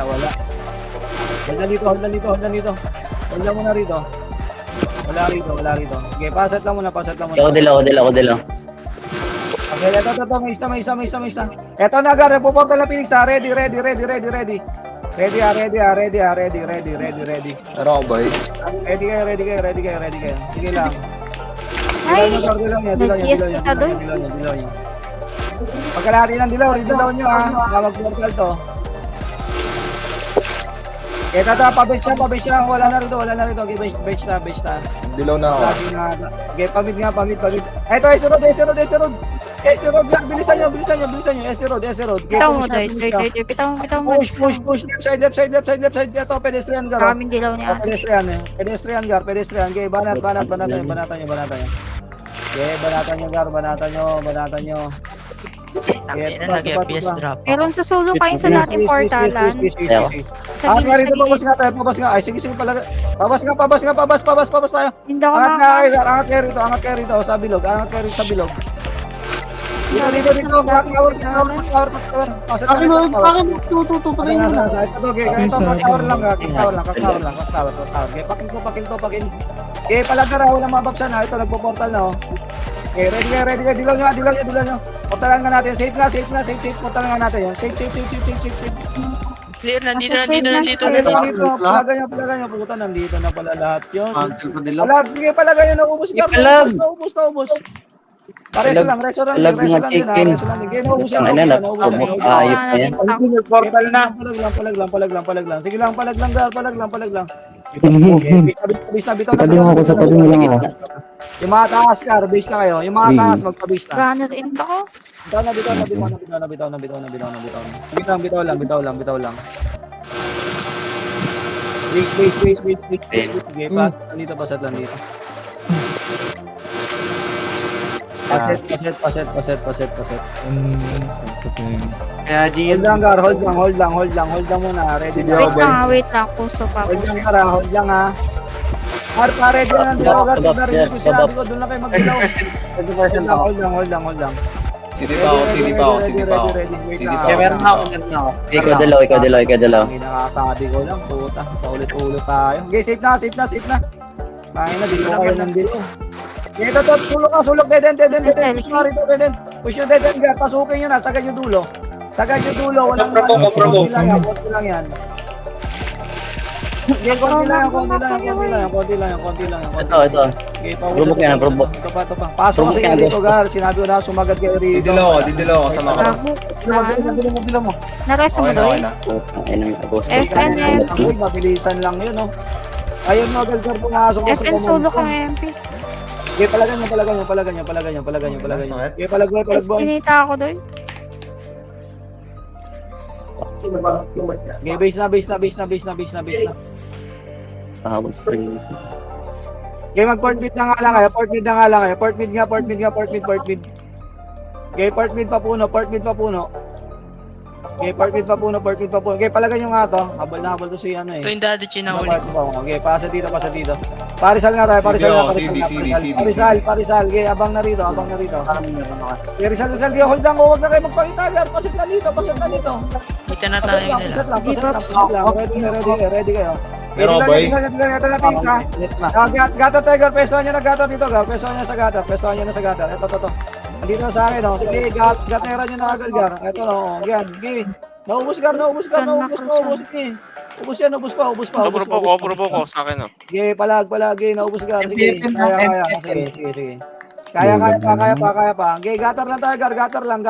Wala. Hold na dito. Hold lang muna rito. Wala rito. Okay, paset lang muna. Ako dilaw. Okay, ito, may isa. Ito na, Gar, pupunta lang Phoenix, ha? Ready. Ready. Meron ako, boy. Ready kayo. Sige lang. Ay, Dilaw nyo. nag-yes kita, Doy. Pagkalahati ng dilaw nyo, ha? Mag-portal to. Ito, pabitch siya. Wala na rito. Okay, bench na. Dilaw na ako. Okay, pamid. Ito, S-Road. Lang, bilisan nyo. S-Road. Okay, Bitaw mo, push Doy. na. Bitaw mo. Push. Left side. Ito, pedestrian, Gar. Maraming dilaw niya. Pedestrian, Gar. Okay, banatan nyo. Okay, banatan nyo. Okay, Nag-FPS drop. Meron sa solo kayo sa dating portalan. Sa Pabas gilid. nga tayo. Ay, sige, pala. Pabas tayo. Hindi ako Angat makakakas. angat kayo rito, sa bilog. Dito, tower. Pasok Akin na, mo, akin tututo pa rin yun. Ito, tower lang. Okay, pakil to. Okay, palagara, walang mababsa na. Ito, nagpo-portal na, oh. Okay, ready. Dilaw nyo. Portalan nga natin. Safe. Portalan nga natin yan. Safe. Clear, nandito. Palagan nyo. Puta, nandito na pala lahat yun. Cancel pa dilaw. Palagan nyo. Naubos. Reso lang din. Naubos yan. Ayop na yan. Portal na. Palag lang. Sige lang, palag lang. Base na, bitaw na. Yung mga taas, Gar, base na kayo. Yung mga taas, magpa-base na. Gano'n rin ako. Bitaw lang. Base. Sige, pasat lang dito. Paset. Kaya G, Hold lang, Gar, hold lang muna. Ready Sige, na. Wait lang. Puso pa. Hold lang, Gar, hold lang ha. Gar, pare, dyan ang dilaw, Gar. Narinig ko sinabi ko, doon lang kayo mag-dilaw. 20% ako. Hold lang. CD pa ako. Wait lang. Kaya meron ako. Ikaw dalaw. Ang nakakasabi ko lang, puta. Paulit-ulit tayo. Okay, safe na. Kaya na, dito kayo ng dilo. Ito, sulok, deden. Push yung deden, Gar. Pasukin nyo na, tagad yung dulo. Walang Provoke. konti lang yan. Yan, konti lang. Ito. Okay, Provoke yan, provoke. Ito pa. Pasok kasi kayo dito, Gar. Sinabi ko na, sumagat kayo rito. Didilaw ako, sama ka. Bilo mo. Nareso mo, Doy? Ayun ang tapos. FNF. Uy, mabilisan lang yun, no? Ayun, no, Gar, pumasok ko sa FN solo kang MP. Okay, palagan nyo. Sakit. Okay, palagboy. Pinita ako, Doy. Okay, base na. Pahabol spring. Okay, mag-port mid na nga lang kayo. Port mid. Okay, port mid pa puno. Okay, palagan nyo nga to. Habol to si ano eh. Ito yung daddy chinahuli ko. Okay, pasa dito. Parisal nga tayo, CD. Parisal. Okay, abang na rito. Okay, Rizal, hold lang, huwag na kayo magpakita, Gar. Pasit na dito. Kita na tayo nila. Ready kayo. Pero, boy. Ito na pisa. Gator tayo, Gar. Pesohan nyo na gator dito, Gar. Pesohan nyo na sa gator. Ito. Andito na sa akin, oh. Sige, gatera nyo na agad, Gar. Ito, oh. Yan, sige. Naubos, Gar. Sige. Ubus pa. Provoke ko sa akin, no? Sige, palag. Naubos, Gar. Sige, kaya. Sige. Kaya pa. Okay, gator lang tayo, Gar. Gator lang.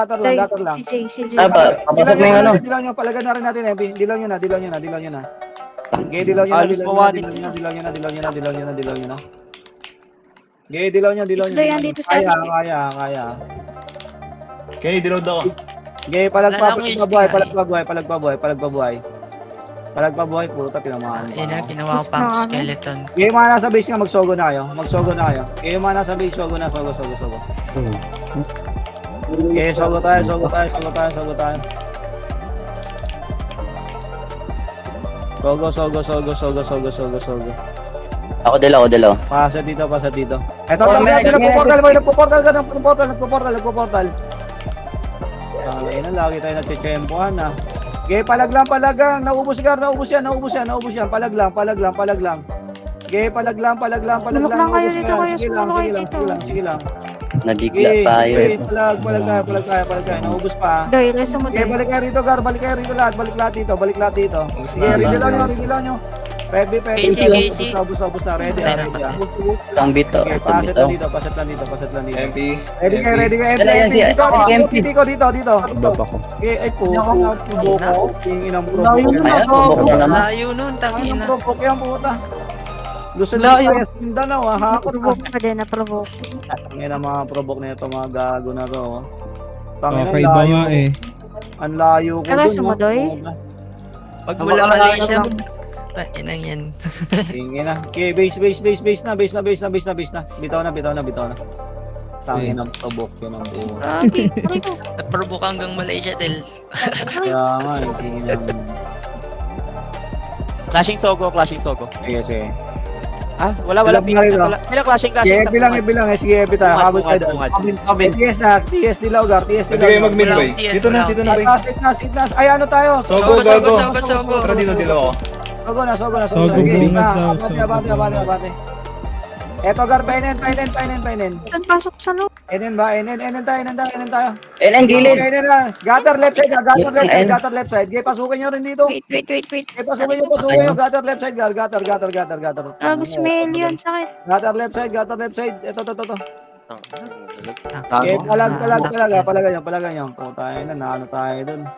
CJ. Papasok na yung ano. Dilaw nyo, palagan na rin natin, Embi. Dilaw nyo na. Okay, dilaw nyo na. Okay, dilaw nyo. Ito yan dito sa akin. Kaya. Kenny, dilaw ako. Okay, palagpabuhay, puta, pinamahan. Ginawa ko pang skeleton. Okay, yung mga nasa base nga, magsogo na kayo. Okay, yung mga nasa base, sogo na, sogo. Okay, sogo tayo. Sogo. Ako dalaw. Pasa dito. Eto, nagpo-portal. Ayun na, lagi tayo nagtitsempohan na. Okay, palag lang. Naubos yan. Palag lang. Okay, palag lang. Tulog lang kayo dito, kuya. Sige lang. Nabigla tayo. Okay, palag tayo. Naubos pa. Doy, reso mo, Okay, Doy. balik kayo rito, Gar. Balik lahat dito. Sige, ridilaw nyo. Pebi. Casey. Ubus na. Ready. Isang bito. Okay, paset lang dito. MP. Ready kayo. Dito. Okay, ay po. King inang provoke. Ayan, bubok na naman. Layo nun, tangina. Provoke yan, puta. Gusto nyo sa Mindanao, ha? Hakot ka. Provoke pa din, na-provoke. Ngayon ang mga provoke na ito, mga gago na to. Okay ba nga eh. Ang layo ko Pero dun. sumadoy? Pag wala Malaysia. Inang yan. Tingin na. Okay, base na. Bitaw na. Tangin ang provoke yun ang buo. Okay, pare ko. Nag-provoke hanggang Malaysia, Tel. Kaya nga, tingin ang... Clashing Sogo. Sige. Wala Bilang pingis. Bilang clashing. Sige, bilang. Sige, bitaw. Habot tayo doon. TS dilaw, Gar. Pwede kayo mag-mid, boy. Dito na, boy. Sit na. Ay, ano tayo? Sogo. Tara dito, dilaw ako. Sogo na. Sogo, bungad daw, Abate. Eto, Gar, painin. Saan pasok sa loob? Enen tayo. Enen, gilid. Enen na. Gutter left side. Okay, pasukin nyo rin dito. Wait. Okay, pasukin nyo. Gutter left side, Gar. Gutter. Smell yun, sakit. Gutter left side. Ito. Okay, palagan nyo. Puta, na, naano tayo dun.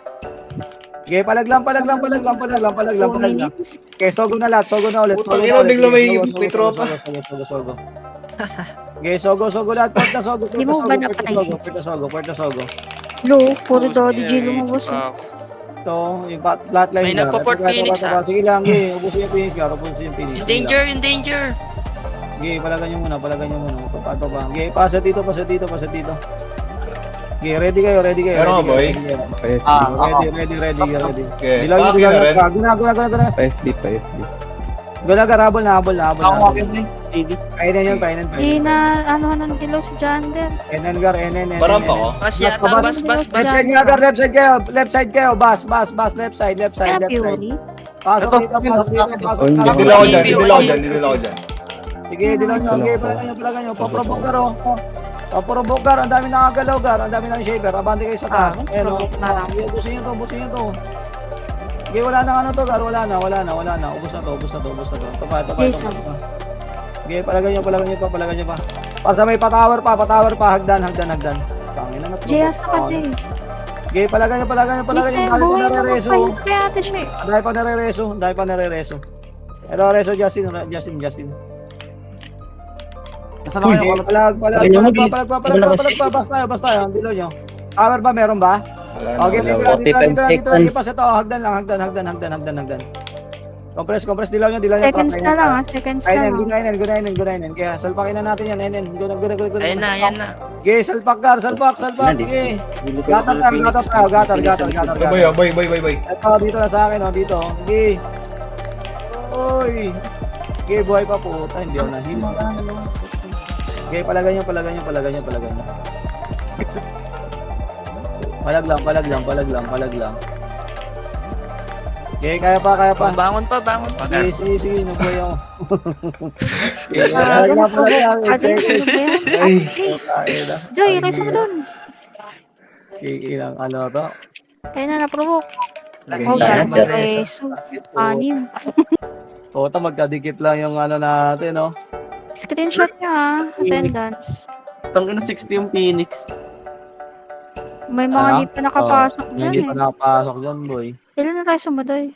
Okay, palag lang. 2 Okay, sogo na lahat, sogo na ulit. Putang sogo ina, na ulit. bigla may Sogo, tropa. Sogo. Okay, sogo lahat. Port na sogo. Di mo ba napatay? Port na sogo. Low, puro Daddy G lumabas. Ah, Ito, yung flat line May guard. nagpo-port Ito, Phoenix, ah. Sige lang, okay. Ubusin yung Phoenix guard. In danger, in danger. Okay, palagan nyo muna. Papato pa. Okay, pasa dito. Okay, ready kayo. Meron ka, boy? Ready. Okay. Dilaw nyo. Guna. PSD. Guna, habol na. Ako kapit din. Kainan yun. Di na, ano ng dilaw si Jander. NN guard, NN. Baramp ako. Bas yata, bas. Left side nga, guard. Left side kayo. Bas. Left side. Kaya Fury. Pasok dito. Didila ko dyan. Sige, dilaw nyo. Okay, palagan nyo. Paprobok gar. Ang dami nakagalaw gar. Ang dami ng shaper. Abante kayo sa taas. Pero, ubusin nyo to. Okay, wala na ano to gar. Wala na. Ubus na to. Ito pa. Okay, palagan nyo pa. Pasa may patower pa. Hagdan. Tangina na. Jaya sa kasi. Okay, palagan nyo. Please na, buhay naman kayo. Kaya ate siya eh. Dahil pa nare-reso. Ito, reso Justin. Nasa na kayo? Palag. Bas tayo. Dilo nyo. Power ba? Meron ba? Okay, dito. Pas ito. Hagdan lang. Compress. Dilaw nyo. Seconds na lang. Seconds na lang. Gunainin. Kaya salpakin na natin yan. Guna. Ayan na. Okay, salpak. Okay. Gatar. Boy. Ito, dito na sa akin. Dito. Okay. Oy. Okay, buhay pa po. Hindi ako na-heal. Okay, palagan nyo. Palag lang. Okay, kaya pa. Bangon pa. Sige, nabuhay ako. Ate, ano ba yan? Joy, reso mo dun. Ilang ano to? Kaya na na-provoke. Oh, Yan, gano'n reso. 6. Ito, magkadikit lang yung ano natin, no? Screenshot nyo attendance. Tangina 60 yung Phoenix. May mga Ano? di pa nakapasok dyan Hindi eh. pa nakapasok dyan, boy. Ilan na tayo sumadoy?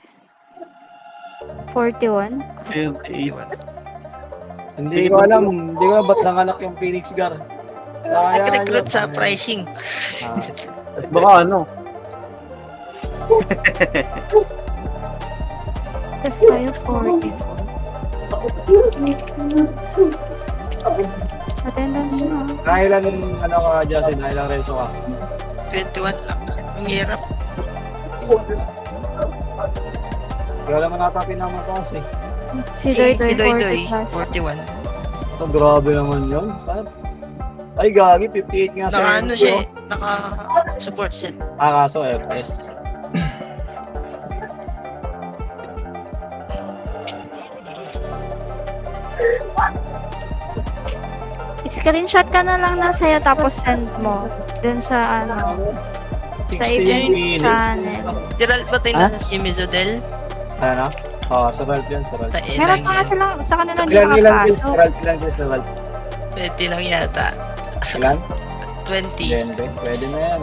41? 38. Hindi ko alam ba't nanganak yung Phoenix Gar. Nag-recruit sa pricing. Baka ano? Tapos tayo 40. Attendance nyo. Kailan ano ka, Justin? Kailan reso ka? 21 lang. Ang hirap. Kaya naman natapin naman to kasi. Si Doy 40 plus. 41. Ito, grabe naman yun. Ay, gagi, 58 nga sa Naka ano siya eh. Naka support set. Kaso FS. Screenshot ka na lang na sa'yo tapos send mo dun sa ano sa 16 event minutes. channel. Gerald ba tayo na si Mizodel? Ano? Oo, sa Ralph yan, sa Ralph. Meron pa nga sila sa kanila hindi Ilan kills, nakapasok. Ralph? Ilan kills na Ralph? 20 lang yata. Ilan? 20. Pwede na yan.